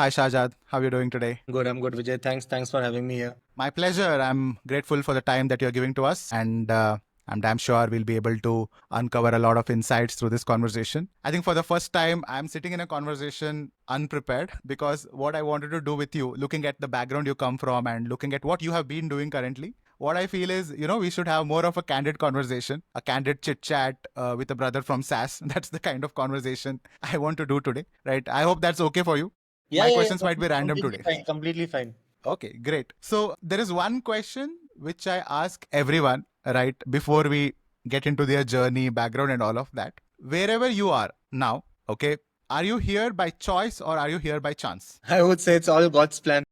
Hi Shahjad, how are you doing today? I'm good, Vijay. Thanks for having me here. My pleasure. I'm grateful for the time that you're giving to us, and I'm damn sure we'll be able to uncover a lot of insights through this conversation. I think for the first time, I'm sitting in a conversation unprepared because what I wanted to do with you, looking at the background you come from and looking at what you have been doing currently, what I feel is, we should have more of a candid conversation, a candid chit chat with a brother from SaaS. That's the kind of conversation I want to do today, right? I hope that's okay for you. Yeah, My yeah, yeah. questions might be random Completely today. fine. Completely fine. Okay, great. So there is one question which I ask everyone, right, before we get into their journey, background, and all of that. Wherever you are now, okay, are you here by choice or are you here by chance? I would say it's all God's plan.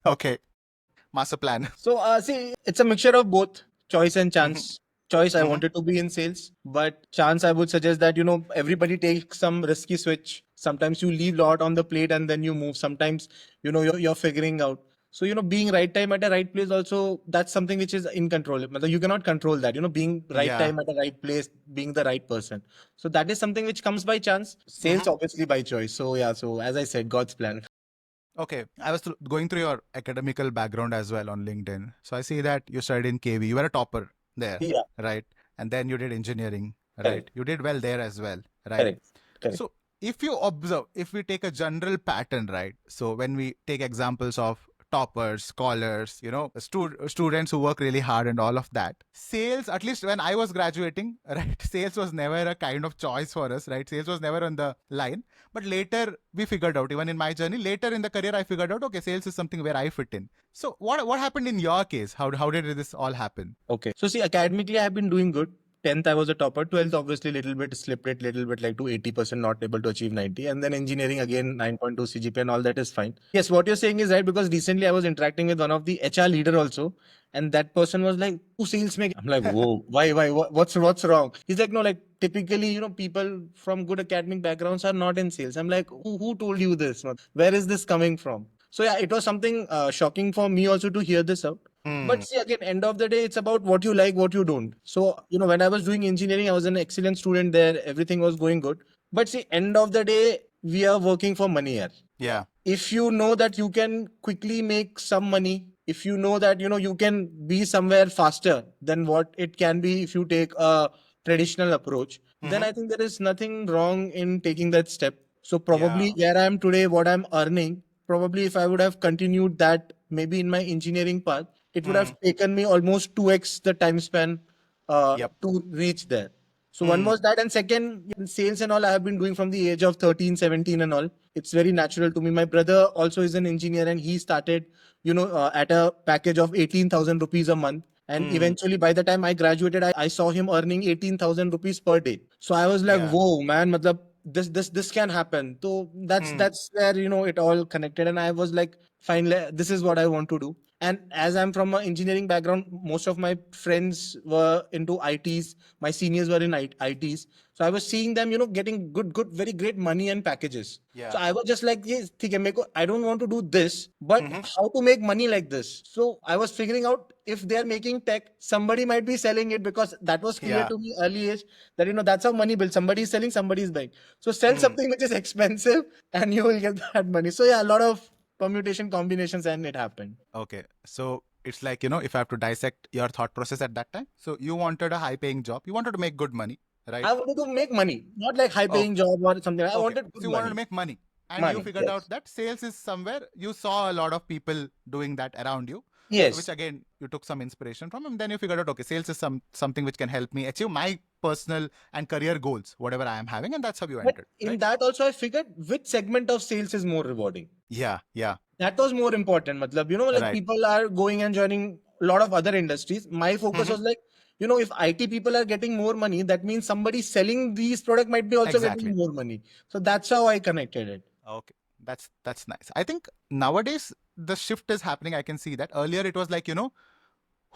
Okay, master plan. So, see, it's a mixture of both choice and Mhm, chance. Choice, I mhm. wanted to be in sales, but chance, I would suggest that, everybody takes some risky switch. Sometimes you leave a lot on the plate and then you move. Sometimes, you're figuring out. So, being right time at a right place also, that's something which is in control. Matlab, you cannot control that, being right Yeah. time at the right place, being the right person. So that is something which comes by chance. Mhm. Sales, obviously, by choice. So, yeah, so as I said, God's plan. Okay, I was going through your academical background as well on LinkedIn. So I see that you studied in KV. You were a topper there, Yeah, right? And then you did engineering, right? correct, You did well there as well, right? correct, correct. So if you observe, if we take a general pattern, right? So when we take examples of toppers, scholars, students who work really hard and all of that, sales, at least when I was graduating, right? Sales was never a kind of choice for us, right? Sales was never on the line. But later we figured out, even in my journey, later in the career, I figured out, okay, sales is something where I fit in. So what happened in your case? How did this all happen? Okay. So see, academically, I have been doing good. 10th, I was a topper. 12th, obviously, little bit slipped it, little bit like to 80%, not able to achieve 90. And then engineering again, 9.2 CGPA and all that is fine. Yes, what you're saying is right because recently I was interacting with one of the HR leader also. And that person was like, "Who sales make?" I'm like, whoa, why, what's wrong? He's like, no, like typically, people from good academic backgrounds are not in sales. I'm like, who told you this? Where is this coming from? So yeah, it was something shocking for me also to hear this out. Hmm. But see, again, end of the day, it's about what you like, what you don't. So, when I was doing engineering, I was an excellent student there. Everything was going good. But see, end of the day, we are working for money here. Yeah. If you know that you can quickly make some money, if you know that, you can be somewhere faster than what it can be if you take a traditional approach, then Mhm. I think there is nothing wrong in taking that step. So Yeah. probably where I am today, what I'm earning, probably if I would have continued that maybe in my engineering path, it would Hmm. have taken me almost 2x the time span Yep. to reach there. So one Hmm. was that, and second, in sales and all, I have been doing from the age of 13, 17 and all. It's very natural to me. My brother also is an engineer, and he started, at a package of 18,000 rupees a month. And Hmm. eventually, by the time I graduated, I saw him earning 18,000 rupees per day. So I was like, Yeah. whoa, man, matlab, this can happen. So that's Hmm. that's where it all connected, and I was like, finally, this is what I want to do. And as I'm from an engineering background, most of my friends were into ITs. My seniors were in ITs. So I was seeing them, getting good, very great money and packages. So Yeah. I was just like, yes, theek hai, I don't want to do this, but Mhm. how to make money like this? So I was figuring out if they're making tech, somebody might be selling it because that was clear Yeah. to me early age that, that's how money builds. Somebody is selling, somebody is buying. So sell Hmm. something which is expensive and you will get that money. So yeah, a lot of permutation combinations and it happened. Okay. So it's like, if I have to dissect your thought process at that time. So you wanted a high paying job. You wanted to make good money, right? I wanted to make money, not like high Oh, paying job or something. I okay. wanted So good you wanted to money. make money. And you Money, figured out yes. that sales is somewhere you saw a lot of people doing that around you. So which Yes. again you took some inspiration from, and then you figured out, okay, sales is something which can help me achieve my personal and career goals, whatever I am having, and that's how you But entered, in right? that also I figured which segment of sales is more rewarding. Yeah, yeah, That was more important. Matlab, like right. people are going and joining a lot of other industries. My focus Hmm. was like, if IT people are getting more money, that means somebody selling these product might be also getting Exactly. more money. So that's how I connected it. Okay, that's nice. I think nowadays the shift is happening. I can see that. Earlier it was like,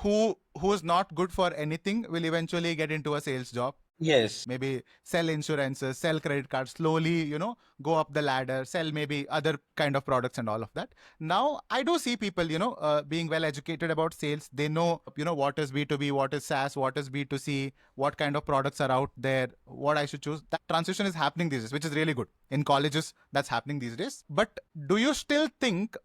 who is not good for anything will eventually get into a sales job. Yes. Maybe sell insurances, sell credit cards, slowly, go up the ladder, sell maybe other kind of products and all of that. Now, I do see people, being well educated about sales. They know, what is B2B, what is SaaS, what is B2C, what kind of products are out there, what I should choose. That transition is happening these days, which is really good. In colleges, that's happening these days. But do you still think,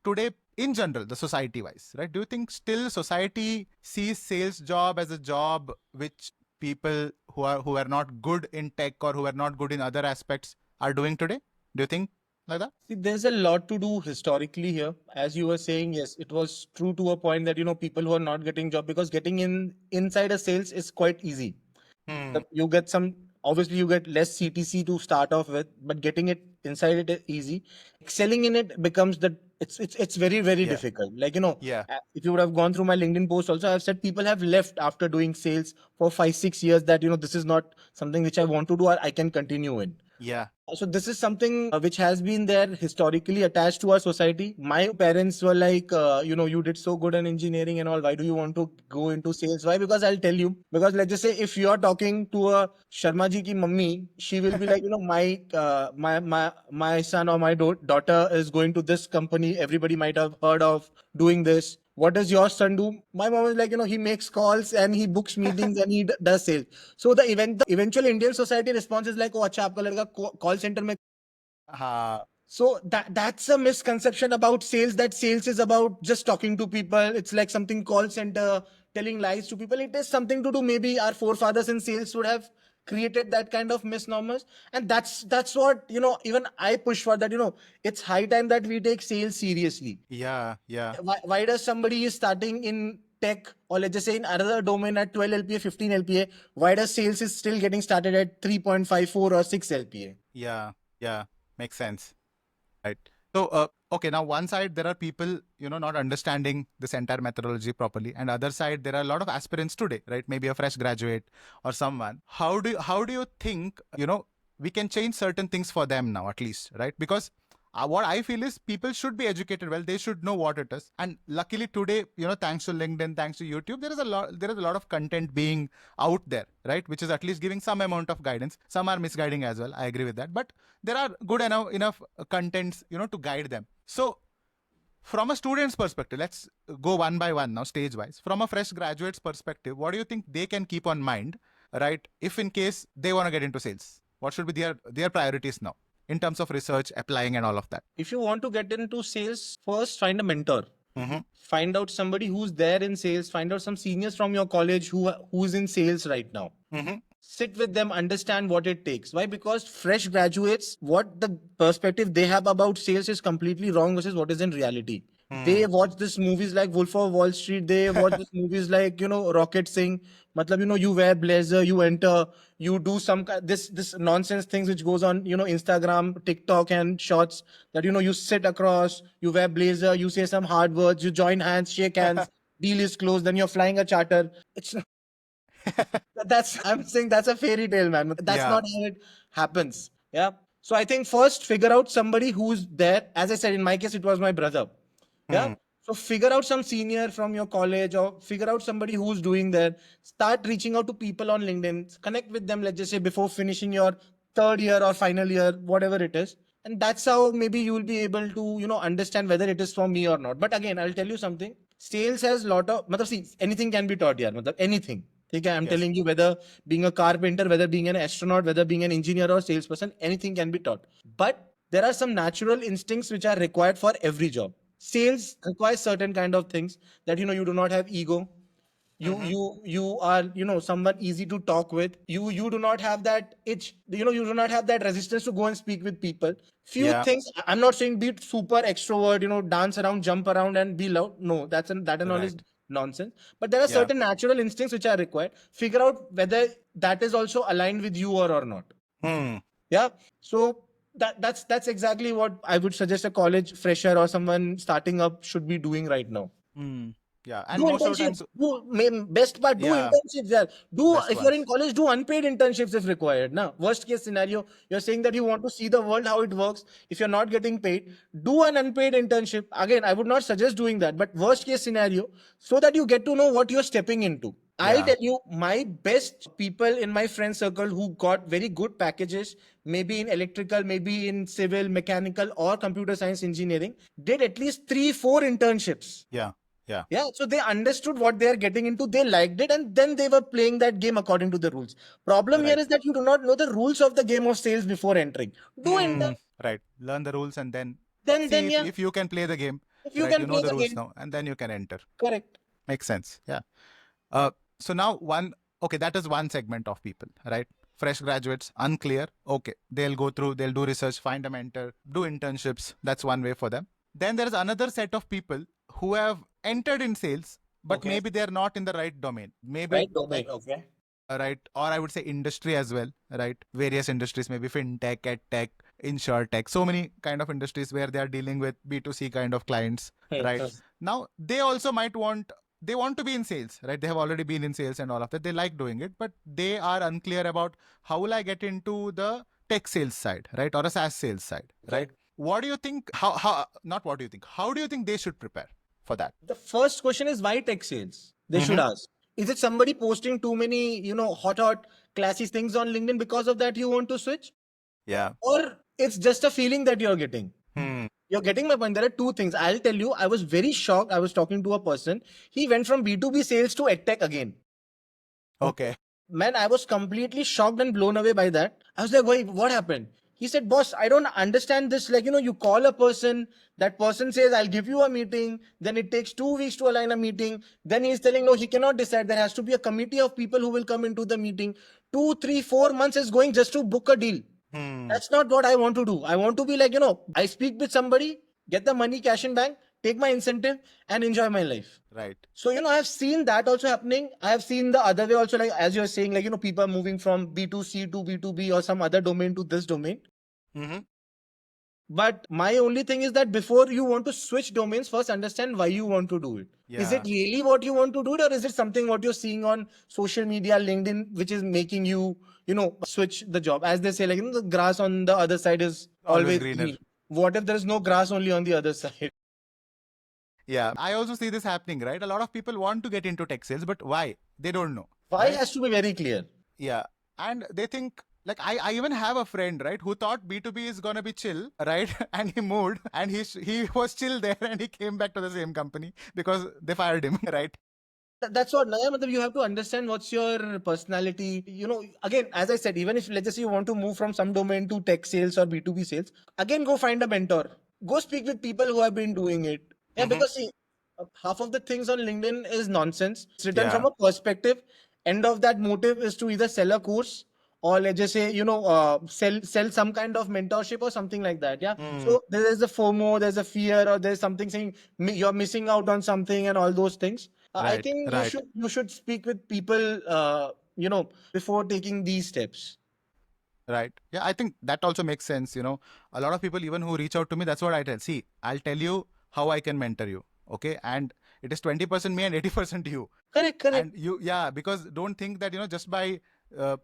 today, in general, the society wise, right? Do you think still society sees sales job as a job which people who are not good in tech or who are not good in other aspects are doing today? Do you think like that? See, there's a lot to do historically here. As you were saying, yes, it was true to a point that, people who are not getting job, because getting inside a sales is quite easy. Hmm. You get some, obviously you get less CTC to start off with, but getting it inside it is easy. Excelling in it becomes it's very, very Yeah. difficult. Yeah. If you would have gone through my LinkedIn post also, I've said people have left after doing sales for 5-6 years, that this is not something which I want to do or I can continue in. Yeah. So this is something which has been there historically attached to our society. My parents were like, you did so good in engineering and all. Why do you want to go into sales? Why? Because I'll tell you. Because let's just say if you are talking to a Sharma ji ki mummy, she will be like, my son or my daughter is going to this company. Everybody might have heard of doing this. What does your son do? My mom is like, he makes calls and he books meetings and he does sales. So the eventual Indian society response is like, oh, अच्छा आपका लड़का call center में. Ha. So that's a misconception about sales, that sales is about just talking to people. It's like something call center, telling lies to people. It is something to do. Maybe our forefathers in sales would have created that kind of misnomers. And that's what, even I push for, that, it's high time that we take sales seriously. Yeah. Yeah. Why does somebody is starting in tech, or let's just say in another domain at 12 LPA, 15 LPA, why does sales is still getting started at 3.54 or 6 LPA? Yeah. Yeah. Makes sense. Right. So, okay, now one side there are people, not understanding this entire methodology properly, and other side there are a lot of aspirants today, right? Maybe a fresh graduate or someone. How do you think, we can change certain things for them now, at least, right? Because what I feel is people should be educated well. They should know what it is. And luckily today, thanks to LinkedIn, thanks to YouTube, there is a lot of content being out there, right? Which is at least giving some amount of guidance. Some are misguiding as well. I agree with that. But there are good enough contents, to guide them. So from a student's perspective, let's go one by one now, stage wise. From a fresh graduate's perspective, what do you think they can keep on mind, right? If in case they want to get into sales, what should be their priorities now in terms of research, applying, and all of that? If you want to get into sales, first find a mentor. Mm-hmm. Find out somebody who's there in sales. Find out some seniors from your college who's in sales right now. Mm-hmm. Sit with them, understand what it takes. Why? Because fresh graduates, what the perspective they have about sales is completely wrong versus what is in reality. They watch these movies like Wolf of Wall Street. They watch these movies like, Rocket Singh. Matlab, you wear blazer, you enter, you do some this nonsense things which goes on, Instagram, TikTok, and shorts. That, you sit across, you wear blazer, you say some hard words, you join hands, shake hands, deal is closed, then you're flying a charter. It's that's I'm saying that's a fairy tale, man. That's Yeah. not how it happens. Yeah. So I think first figure out somebody who's there. As I said, in my case, it was my brother. Yeah. Hmm. So figure out some senior from your college, or figure out somebody who's doing that. Start reaching out to people on LinkedIn. Connect with them, let's just say before finishing your third year or final year, whatever it is. And that's how maybe you will be able to, understand whether it is for me or not. But again, I'll tell you something. Sales has lot of, matlab, see, anything can be taught, yaar. Matlab, anything. Okay, I'm Yes. telling you, whether being a carpenter, whether being an astronaut, whether being an engineer or salesperson, anything can be taught. But there are some natural instincts which are required for every job. Sales requires certain kind of things, that, you do not have ego. You Mm-hmm. you are, someone easy to talk with. You do not have that itch. You do not have that resistance to go and speak with people. Few Yeah. things. I'm not saying be super extrovert, dance around, jump around, and be loud. No, that and all is Right. nonsense. But there are Yeah. certain natural instincts which are required. Figure out whether that is also aligned with you or not. Hmm. Yeah. So that's exactly what I would suggest a college fresher or someone starting up should be doing right now. Hmm. Yeah. Do And most of the internships. times, Best part, do yeah, internships there. Do, best if you're in ones. college, do unpaid internships if required. Now, worst case scenario, you're saying that you want to see the world how it works. If you're not getting paid, do an unpaid internship. Again, I would not suggest doing that, but worst case scenario, so that you get to know what you're stepping into. I'll Yeah. tell you, my best people in my friend circle who got very good packages, maybe in electrical, maybe in civil, mechanical, or computer science engineering, did at least 3, 4 internships. Yeah. Yeah. Yeah, so they understood what they are getting into, they liked it, and then they were playing that game according to the rules. Problem here Right. is that you do not know the rules of the game of sales before entering. Do intern, Right. Learn the rules and then then see yeah, if you can play the game. if you Right. can You know play the the rules game, now, and then you can enter. correct. Makes sense. Yeah. So now okay, that is one segment of people, right? Fresh graduates, unclear. Okay, they'll do research, find a mentor, do internships. That's one way for them. Then there is another set of people who have entered in sales, but Okay, maybe they're not in the right domain. Maybe right domain, okay. right, or I would say industry as well, right? Various industries, maybe fintech, edtech, insurtech, so many kind of industries where they are dealing with B2C kind of clients, right? Now they also they want to be in sales, right? They have already been in sales and all of that. They like doing it, but they are unclear about how will I get into the tech sales side, right? Or a SaaS sales side, right? What do you think? How not what do you think? How do you think they should prepare for that? The first question is why tech sales? They should Mm-hmm. ask. Is it somebody posting too many, hot, classy things on LinkedIn because of that you want to switch? Yeah. Or it's just a feeling that you're getting? Hmm. You're getting my point. There are two things. I'll tell you, I was very shocked. I was talking to a person. He went from B2B sales to edtech again. Okay. Man, I was completely shocked and blown away by that. I was like, wait, what happened? He said, boss, I don't understand this. Like, you call a person, that person says, I'll give you a meeting. Then it takes 2 weeks to align a meeting. Then he's telling, no, he cannot decide. There has to be a committee of people who will come into the meeting. 2, 3, 4 months is going just to book a deal. That's not what I want to do. I want to be like, I speak with somebody, get the money cash in bank, take my incentive, and enjoy my life. Right. So, I've seen that also happening. I have seen the other way also, like as you're saying, like, people are moving from B2C to B2B or some other domain to this domain. Mm-hmm. But my only thing is that before you want to switch domains, first understand why you want to do it. Is it Yeah. really what you want to do it, or is it something what you're seeing on social media, LinkedIn, which is making you, switch the job? As they say, like, the grass on the other side is Always always greener. green. What if there is no grass only on the other side? Yeah, I also see this happening, right? A lot of people want to get into tech sales, but why? They don't know. Why Right? has to be very clear. Yeah. And they think, like, I even have a friend, right, who thought B2B is going to be chill, right? And he moved and he was chill there and he came back to the same company because they fired him, right? That's what, Naya, matlab, you have to understand what's your personality. Again, as I said, even if let's just say you want to move from some domain to tech sales or B2B sales, again, go find a mentor. Go speak with people who have been doing it. Yeah, because see, half of the things on LinkedIn is nonsense. It's written from Yeah. a perspective. End of that motive is to either sell a course or let's just say, sell some kind of mentorship or something like that. Yeah. So there is a FOMO, there's a fear, or there's something saying you're missing out on something and all those things. I Right. think Right. you should speak with people, before taking these steps. Right. Yeah, I think that also makes sense. A lot of people, even who reach out to me, that's what I tell. See, I'll tell you how I can mentor you. Okay. And it is 20% me and 80% you. Correct, correct. And yeah, because don't think that, just by uh,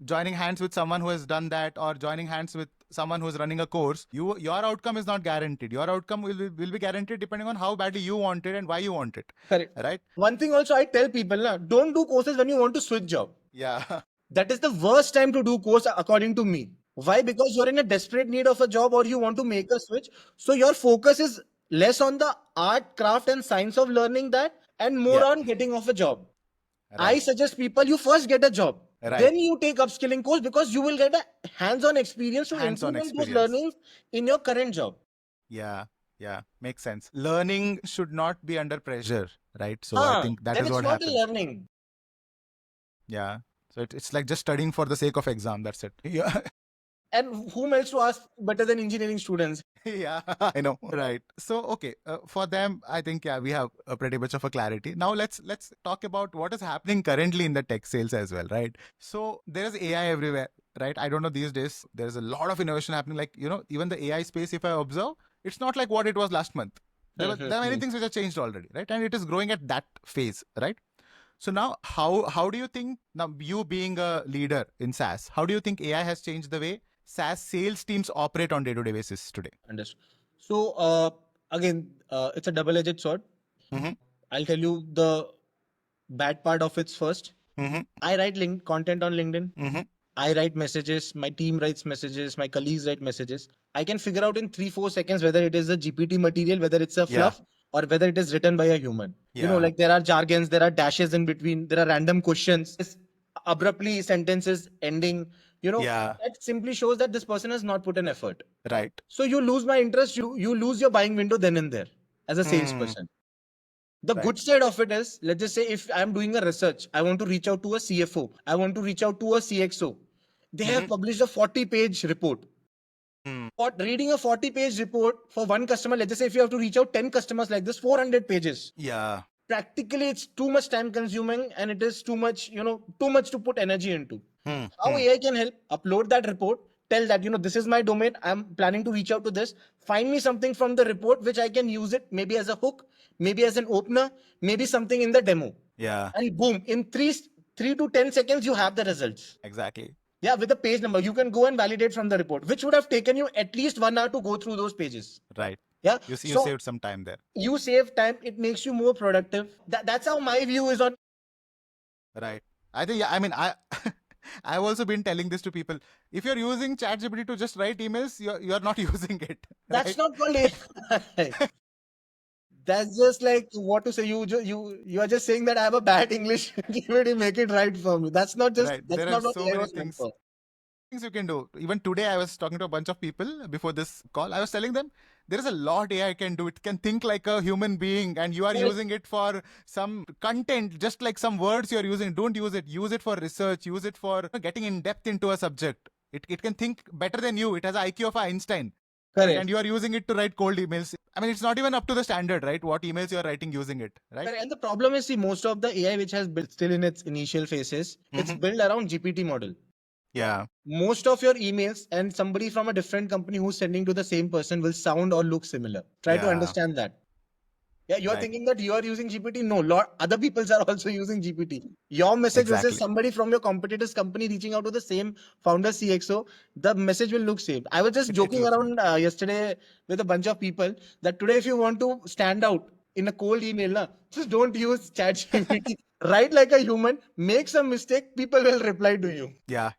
joining hands with someone who has done that or joining hands with someone who's running a course, your outcome is not guaranteed. Your outcome will be guaranteed depending on how badly you want it and why you want it. Correct. Right. One thing also I tell people, don't do courses when you want to switch job. Yeah. That is the worst time to do course according to me. Why? Because you're in a desperate need of a job or you want to make a switch. So your focus is less on the art, craft, and science of learning that and more Yeah. on getting off a job. I Right. suggest people you first get a job. Right. Then you take upskilling course because you will get a hands-on experience to Hands-on implement those experience. learnings in your current job. Yeah. Yeah. Makes sense. Learning should not be under pressure. Right. So I think that Then is it's what not a happens. learning. Yeah. So it's like just studying for the sake of exam. That's it. Yeah. And whom else to ask better than engineering students? Yeah, I know. Right. So, okay, for them, I think, yeah, we have a pretty much of a clarity. Now, let's talk about what is happening currently in the tech sales as well, right? So, there is AI everywhere, right? I don't know, these days, there's a lot of innovation happening. Like, even the AI space, if I observe, it's not like what it was last month. There are many things which have changed already, right? And it is growing at that phase, right? So now, how do you think, now you being a leader in SaaS, how do you think AI has changed the way SaaS sales teams operate on day-to-day basis today? Understood. So again, it's a double-edged sword. Mm-hmm. I'll tell you the bad part of it's first. I write content on LinkedIn. I write messages, my team writes messages, my colleagues write messages. I can figure out in 3-4 seconds whether it is a GPT material, whether it's a fluff, or whether it is written by a human. Like there are jargons, there are dashes in between, there are random questions, abruptly sentences ending. That simply shows that this person has not put an effort. Right. So you lose my interest, you lose your buying window then and there as a salesperson. The good side of it is, let's just say if I'm doing a research, I want to reach out to a CFO, I want to reach out to a CXO. They have published a 40-page report. Reading a 40-page report for one customer, let's just say if you have to reach out 10 customers like this, 400 pages. Yeah. Practically, it's too much time consuming and it is too much, too much to put energy into. How AI can help? Upload that report, tell that, this is my domain, I'm planning to reach out to this. Find me something from the report which I can use it maybe as a hook, maybe as an opener, maybe something in the demo. Yeah. And boom, in 3 to 10 seconds, you have the results. Exactly. Yeah, with the page number, you can go and validate from the report, which would have taken you at least 1 hour to go through those pages. Right. Yeah. You saved some time there. You save time. It makes you more productive. That's how my view is on. Right. I think, I've also been telling this to people. If you're using ChatGPT to just write emails, you're not using it. That's not called AI. That's just like what to say. You are just saying that I have a bad English. GPT, make it right for me. That's not just. Right. That's There are not what so AI many was meant things for. You can do. Even today, I was talking to a bunch of people before this call. I was telling them there is a lot AI can do. It can think like a human being, and you are using it for some content, just like some words you're using. Don't use it. Use it for research. Use it for getting in depth into a subject. It can think better than you. It has an IQ of Einstein. Correct. And you are using it to write cold emails. I mean, it's not even up to the standard, right? What emails you are writing using it, right? And the problem is, see, most of the AI which has built still in its initial phases, it's built around GPT model. Yeah. Most of your emails and somebody from a different company who's sending to the same person will sound or look similar. Try to understand that. Yeah, you're thinking that you are using GPT. No, lot other people are also using GPT. Your message versus somebody from your competitor's company reaching out to the same founder CXO, the message will look same. I was just joking around yesterday with a bunch of people that today if you want to stand out in a cold email, just don't use ChatGPT. Write like a human, make some mistake, people will reply to you. Yeah.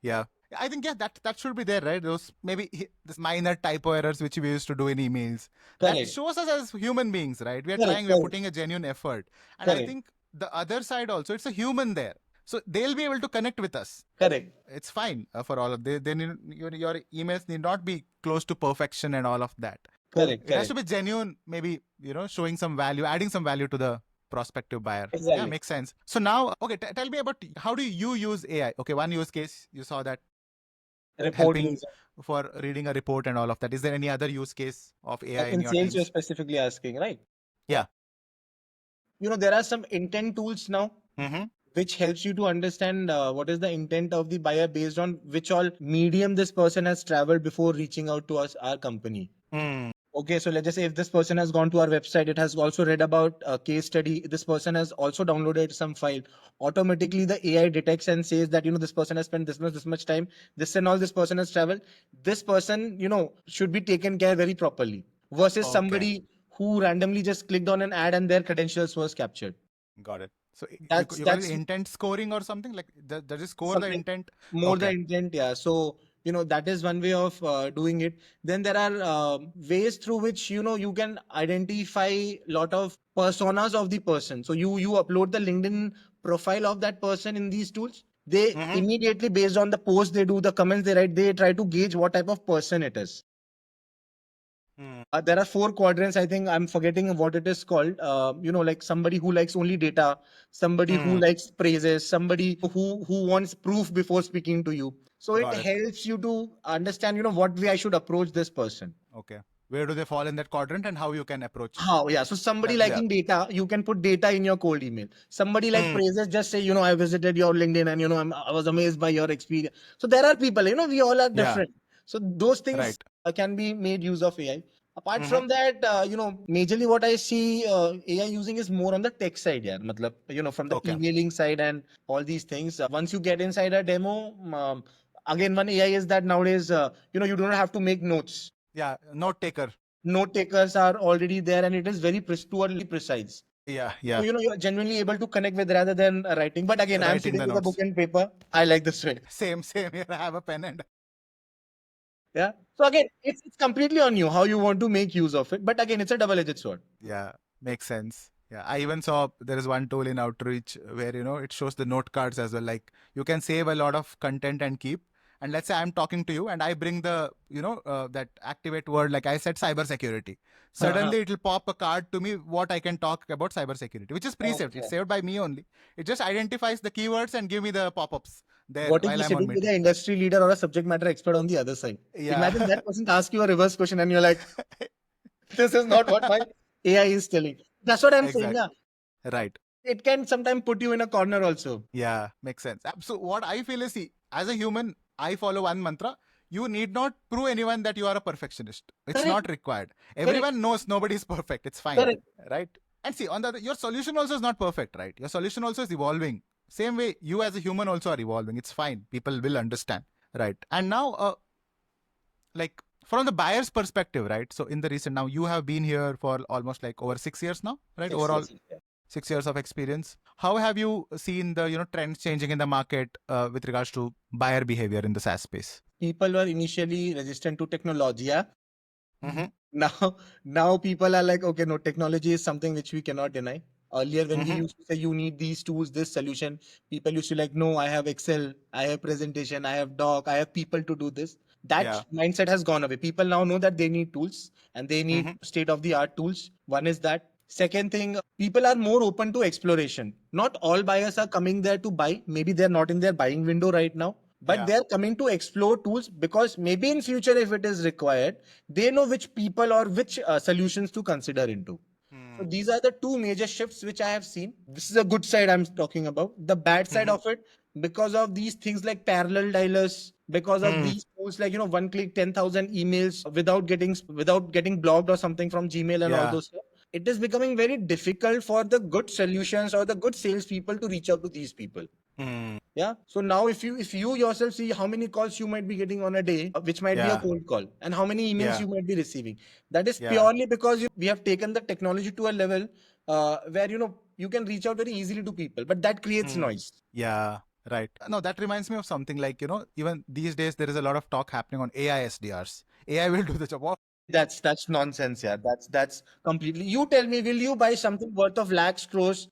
I think that should be there, right? Those maybe this minor typo errors which we used to do in emails. Correct. That shows us as human beings, right? We are Correct, we're putting a genuine effort. And I think the other side also, it's a human there. So they'll be able to connect with us. Correct. It's fine for all of they need, your emails need not be close to perfection and all of that. Correct. It has to be genuine, maybe, showing some value, adding some value to the prospective buyer. Exactly. Yeah, makes sense. So now, okay, tell me about how do you use AI? Okay, one use case, you saw that. Helping for reading a report and all of that. Is there any other use case of AI in your sales teams? you're specifically asking, right? Yeah. There are some intent tools now which helps you to understand what is the intent of the buyer based on which all medium this person has traveled before reaching out to us, our company. Okay, so let's just say if this person has gone to our website, it has also read about a case study. This person has also downloaded some file. Automatically, the AI detects and says that, this person has spent this much time, this and all this person has traveled. This person, should be taken care very properly versus somebody who randomly just clicked on an ad and their credentials was captured. Got it. So That's you call it intent scoring or something like does it score the intent? More the intent, yeah. So, that is one way of doing it. Then there are ways through which, you can identify a lot of personas of the person. So you upload the LinkedIn profile of that person in these tools. They immediately, based on the post they do, the comments they write, they try to gauge what type of person it is. There are 4 quadrants. I think I'm forgetting what it is called. Like somebody who likes only data, somebody who likes praises, somebody who wants proof before speaking to you. So it helps you to understand, what way I should approach this person. Okay. Where do they fall in that quadrant and how you can approach? How? Yeah. So somebody liking data, you can put data in your cold email. Somebody like praises, just say, I visited your LinkedIn and, I was amazed by your experience. So there are people, we all are different. So those things can be made use of AI. Apart from that, majorly what I see AI using is more on the tech side, from the emailing side and all these things. Once you get inside a demo, again, one AI is that nowadays, you don't have to make notes. Yeah, note taker. Note takers are already there and it is very precise. Yeah, So, yeah. you're genuinely able to connect with rather than writing. But again, I'm Writing sitting the with a book notes. and paper. I like this way. Same here. I have a pen and Yeah. So again, it's completely on you how you want to make use of it. But again, it's a double-edged sword. yeah, makes sense. Yeah, I even saw there is one tool in Outreach where it shows the note cards as well. Like you can save a lot of content and keep. And let's say I'm talking to you and I bring the that activate word, like I said, cybersecurity. Suddenly it will pop a card to me what I can talk about cybersecurity, which is pre-saved. It's Okay. saved by me only. It just identifies the keywords and give me the pop-ups there What if while you're I'm on sitting with meeting. an industry leader or a subject matter expert on the other side? Yeah. Imagine that person asks you a reverse question and you're like, this is not what my AI is telling. That's what I'm saying. Exactly. Yeah. Right. It can sometimes put you in a corner also. Yeah, makes sense. So what I feel is, see, as a human, I follow one mantra. You need not prove anyone that you are a perfectionist. It's Correct. not required. Correct. Everyone knows nobody is perfect. It's fine, Correct. right? And see, on the other, your solution also is not perfect, right? Your solution also is evolving. Same way, you as a human also are evolving. It's fine. People will understand, right? And now, like from the buyer's perspective, right? So in the recent, now you have been here for almost like over 6 years now, right? 6 years. Overall, 6 years of experience. How have you seen the trends changing in the market with regards to buyer behavior in the SaaS space? People were initially resistant to technology. Yeah. Mm-hmm. Now people are like, okay, no, technology is something which we cannot deny. Earlier, when we Mm-hmm. used to say you need these tools, this solution, people used to like, no, I have Excel, I have presentation, I have doc, I have people to do this. That Yeah. mindset has gone away. People now know that they need tools and they need Mm-hmm. state of the art tools. One is that. Second thing, people are more open to exploration. Not all buyers are coming there to buy. Maybe they're not in their buying window right now, but Yeah. they're coming to explore tools because maybe in future, if it is required, they know which people or which solutions to consider into. So Mm. these are the two major shifts which I have seen. This is a good side I'm talking about. The bad side Mm-hmm. of it, because of these things like parallel dialers, because of Mm. these tools like one click 10,000 emails without getting blocked or something from Gmail and all Yeah. those stuff. It is becoming very difficult for the good solutions or the good salespeople to reach out to these people. Mm. Yeah. So now if you yourself see how many calls you might be getting on a day, which might be a Yeah. cold call, and how many emails Yeah. you might be receiving, that is Yeah. purely because we have taken the technology to a level where you can reach out very easily to people, but that creates Mm. noise. Yeah. Right. No, that reminds me of something like, even these days there is a lot of talk happening on AI SDRs. AI will do the job. What? That's nonsense, yeah. That's completely. You tell me, will you buy something worth of lakhs, crores,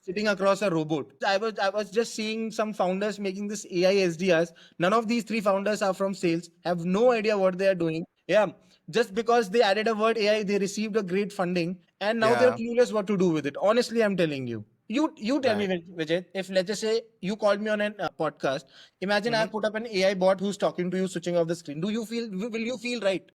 sitting across a robot? I was just seeing some founders making this AI SDRs. None of these three founders are from sales, have no idea what they are doing. Yeah. Just because they added a word AI, they received a great funding, and now they're Yeah. clueless what to do with it. Honestly, I'm telling you. You tell me, Right. Vijay, if let's just say you called me on a podcast, imagine I Mm-hmm. put up an AI bot who's talking to you, switching off the screen. Will you feel right?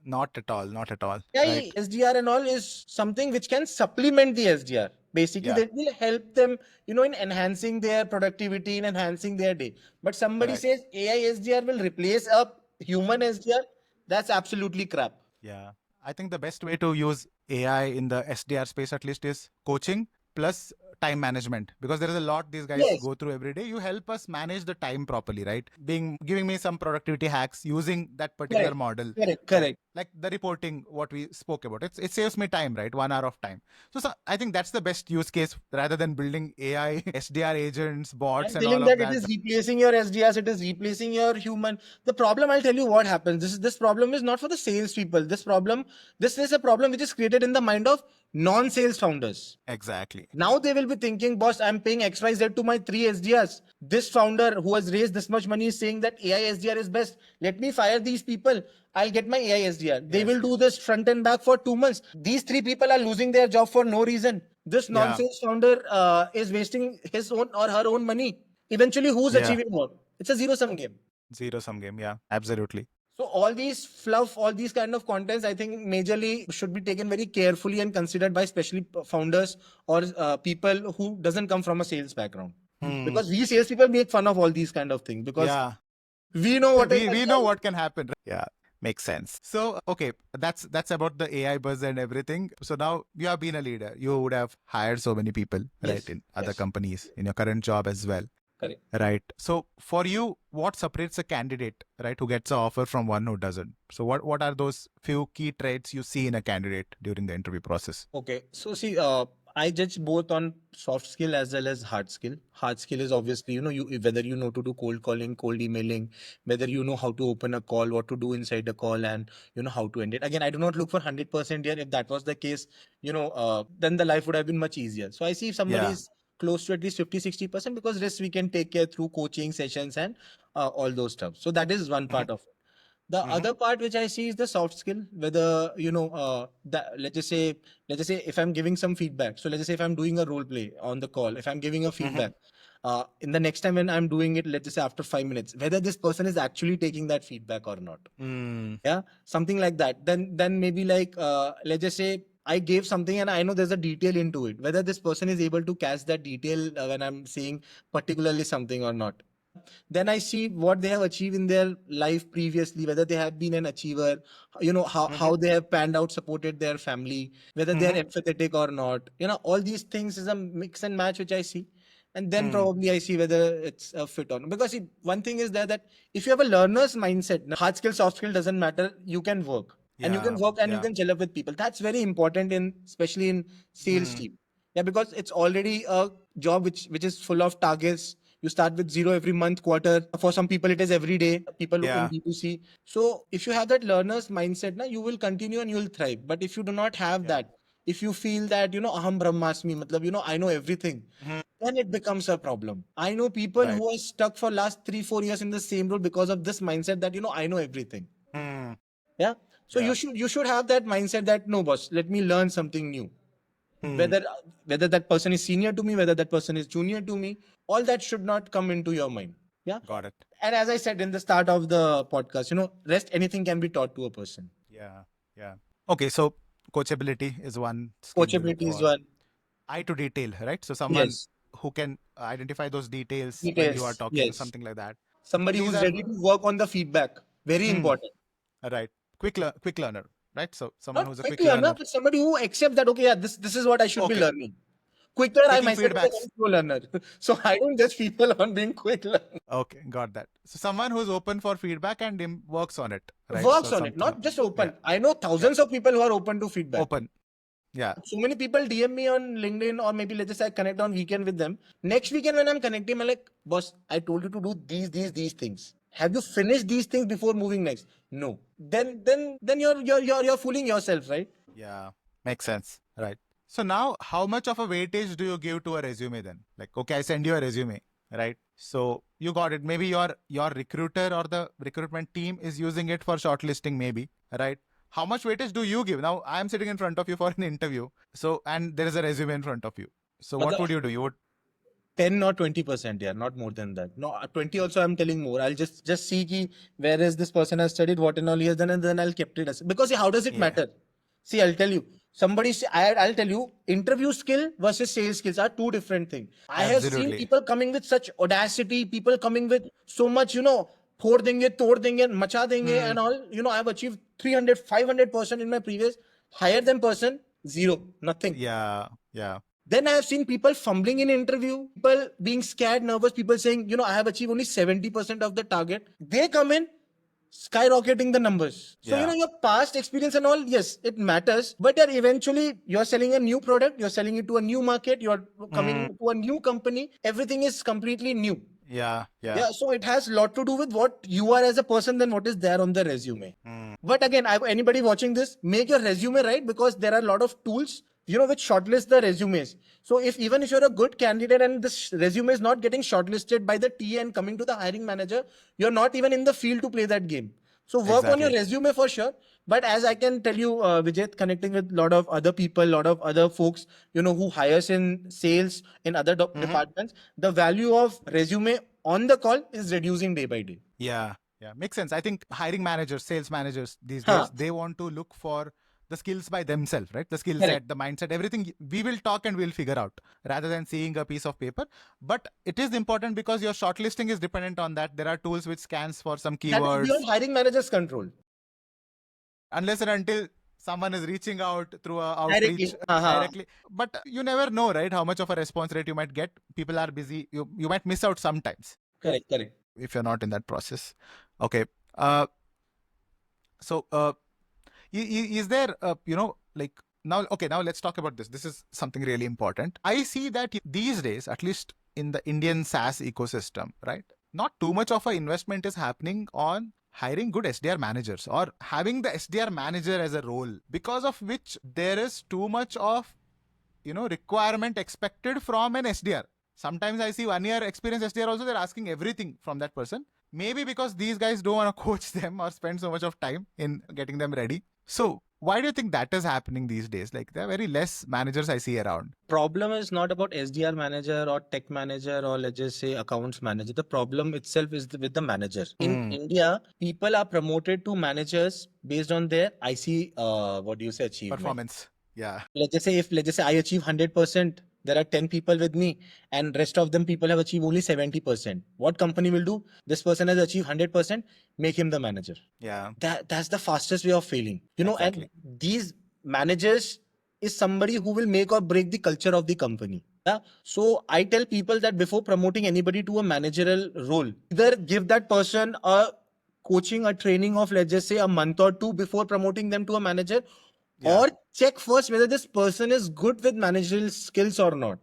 Not at all. Not at all. Yeah, Right. SDR and all is something which can supplement the SDR. Basically, Yeah. that will help them, in enhancing their productivity, in enhancing their day. But somebody Right. says AI SDR will replace a human SDR. That's absolutely crap. Yeah. I think the best way to use AI in the SDR space at least is coaching plus time management, because there is a lot these guys Yes, go through every day. You help us manage the time properly, right? Giving me some productivity hacks using that particular correct, model, correct, right? correct. Like the reporting, what we spoke about. It saves me time, right? 1 hour of time. So I think that's the best use case rather than building AI, SDR agents, bots, I'm and all telling of that it that. is replacing your SDRs, it is replacing your human. The problem, I'll tell you what happens. This problem is not for the sales people. This is a problem which is created in the mind of non-sales founders. Exactly. Now they will be thinking, boss, I'm paying XYZ to my three SDRs. This founder who has raised this much money is saying that AI SDR is best. Let me fire these people. I'll get my AI SDR. They Yes. will do this front and back for 2 months. These three people are losing their job for no reason. This Yeah. nonsense founder is wasting his own or her own money. Eventually, who's Yeah. achieving what? It's a zero sum game. Zero sum game. Yeah. Absolutely. So all these fluff, all these kind of contents, I think majorly should be taken very carefully and considered by especially founders or people who doesn't come from a sales background. Hmm. Because we salespeople make fun of all these kind of things because Yeah. we know what is We know agile. what can happen, right? Yeah, makes sense. So okay, that's about the AI buzz and everything. So now you have been a leader. You would have hired so many people, right, Yes, in other yes, companies, in your current job as well. Correct. Right. So for you, what separates a candidate, right, who gets an offer from one who doesn't? So what are those few key traits you see in a candidate during the interview process? Okay, so see, I judge both on soft skill as well as hard skill. Hard skill is obviously, you whether you know to do cold calling, cold emailing, whether you know how to open a call, what to do inside the call, and you know how to end it. Again, I do not look for 100% here. If that was the case, then the life would have been much easier. So I see if somebody Yeah. is close to at least 50-60%, because rest we can take care through coaching sessions and all those stuff. So that is one Mm-hmm. part of it. The Mm-hmm. other part which I see is the soft skill, whether that let's just say if I'm giving some feedback. So let's just say if I'm doing a role play on the call, if I'm giving a Mm-hmm. feedback, in the next time when I'm doing it, let's just say after 5 minutes, whether this person is actually taking that feedback or not. Mm. Yeah, something like that. Then maybe like let's just say I gave something and I know there's a detail into it, whether this person is able to catch that detail when I'm saying particularly something or not. Then I see what they have achieved in their life previously, whether they have been an achiever, how Mm-hmm. they have panned out, supported their family, whether they are Mm-hmm. empathetic or not. All these things is a mix and match which I see. And then Mm. probably I see whether it's a fit or not. Because see, one thing is there that if you have a learner's mindset, hard skill, soft skill doesn't matter. You can work. And you can Yeah. work and you Yeah. can gel up with people. That's very important especially in sales Mm. team. Yeah, because it's already a job which is full of targets. You start with zero every month, quarter. For some people, it is every day. People in Yeah. B2C. So if you have that learner's mindset, na, you will continue and you will thrive. But if you do not have Yeah. that, if you feel that aham brahmasmi, matlab, I know everything, Mm-hmm. then it becomes a problem. I know people Right. who are stuck for last 3-4 years in the same role because of this mindset that I know everything. Mm. Yeah. So Yeah. you should have that mindset that no boss, let me learn something new. Mm. Whether that person is senior to me, whether that person is junior to me, all that should not come into your mind. Yeah. Got it. And as I said in the start of the podcast, rest anything can be taught to a person. Yeah. Yeah. Okay. So coachability is one skill you look Coachability is for. one. Eye to detail, right? So someone Yes. who can identify those details when you are Details. talking, Yes. something like that. So Somebody these who's are ready to work on the feedback. Very hmm, important. right. Quick learner, right? So someone Not who's a quick quick learner, learner. but somebody who accepts that, okay, yeah, this is what I should be Okay. learning. Quicker, I Taking myself is a feedbacks. very slow learner. So I don't judge people on being quick learner. Okay, got that. So someone who's open for feedback and works on it, right? So Works on it, something. not just Yeah. open. I know Yeah. thousands of people who are open to feedback. Open. Yeah. So many people DM me on LinkedIn, or maybe let's just say I connect on weekend with them. Next weekend when I'm connecting, I'm like, boss, I told you to do these things. Have you finished these things before moving next? No. Then you're fooling yourself, right? Yeah. Makes sense. Right. So now how much of a weightage do you give to a resume then? Like, okay, I send you a resume, right? So you got it. Maybe your recruiter or the recruitment team is using it for shortlisting, maybe, right? How much weightage do you give? Now I am sitting in front of you for an interview. So and there is a resume in front of you. So what Matlab, would you do? You would 10 or 20%, yeah, not more than that. No, 20 also I'm telling more. I'll just see ki where is this person has studied, what and all he has done, and then I'll kept it as, because see, how does it yeah, matter? See, I'll tell you. I'll tell you, interview skill versus sales skills are two different things. I have seen absolutely. people coming with such audacity, people coming with so much, phod denge, tod denge, macha denge, Hmm. and all. I've achieved 300, 500% in my previous, higher than person, zero, nothing. Yeah, yeah. Then I have seen people fumbling in interview, people being scared, nervous, people saying, I have achieved only 70% of the target. They come in skyrocketing the numbers. So, Yeah. your past experience and all, yes, it matters. But then eventually you're selling a new product, you're selling it to a new market, you're Mm, coming to a new company. Everything is completely new. yeah, yeah. Yeah, so it has a lot to do with what you are as a person than what is there on the resume. Mm, But again, anybody watching this, make your resume right, because there are a lot of tools, which shortlist the resumes. So even if you're a good candidate and this resume is not getting shortlisted by the TA and coming to the hiring manager, you're not even in the field to play that game. So work on your exactly. resume for sure. But as I can tell you, Vijeth, connecting with a lot of other people, a lot of other folks, who hires in sales in other Hmm. departments, the value of resume on the call is reducing day by day. Yeah, yeah. Makes sense. I think hiring managers, sales managers these Huh, days, they want to look for the skills by themselves, right? The skill correct. set, the mindset, everything we will talk and we'll figure out rather than seeing a piece of paper. But it is important because your shortlisting is dependent on that. There are tools which scans for some That is beyond keywords. hiring manager's control. Unless and until someone is reaching out through a Directly. outreach directly, but you never know, right, how much of a response rate you might get. People are busy. You might miss out sometimes Correct. if you're not in that process. Okay. So is there like, now, okay, now let's talk about this. This is something really important. I see that these days, at least in the Indian SaaS ecosystem, right, not too much of an investment is happening on hiring good SDR managers or having the SDR manager as a role, because of which there is too much of requirement expected from an SDR. Sometimes I see 1 year experience SDR also, they're asking everything from that person. Maybe because these guys don't want to coach them or spend so much of time in getting them ready. So why do you think that is happening these days? Like, there are very less managers I see around. Problem is not about SDR manager or tech manager or let's just say accounts manager. The problem itself is with the manager. In India, people are promoted to managers based on their IC, achievement. Performance. Yeah. Let's just say I achieve 100%. There are 10 people with me and rest of them people have achieved only 70%. What company will do? This person has achieved 100%, make him the manager. Yeah. That's the fastest way of failing. Exactly. And these managers is somebody who will make or break the culture of the company. Yeah. So I tell people that before promoting anybody to a managerial role, either give that person a coaching, a training of let's just say a month or two before promoting them to a manager, or check first whether this person is good with managerial skills or not.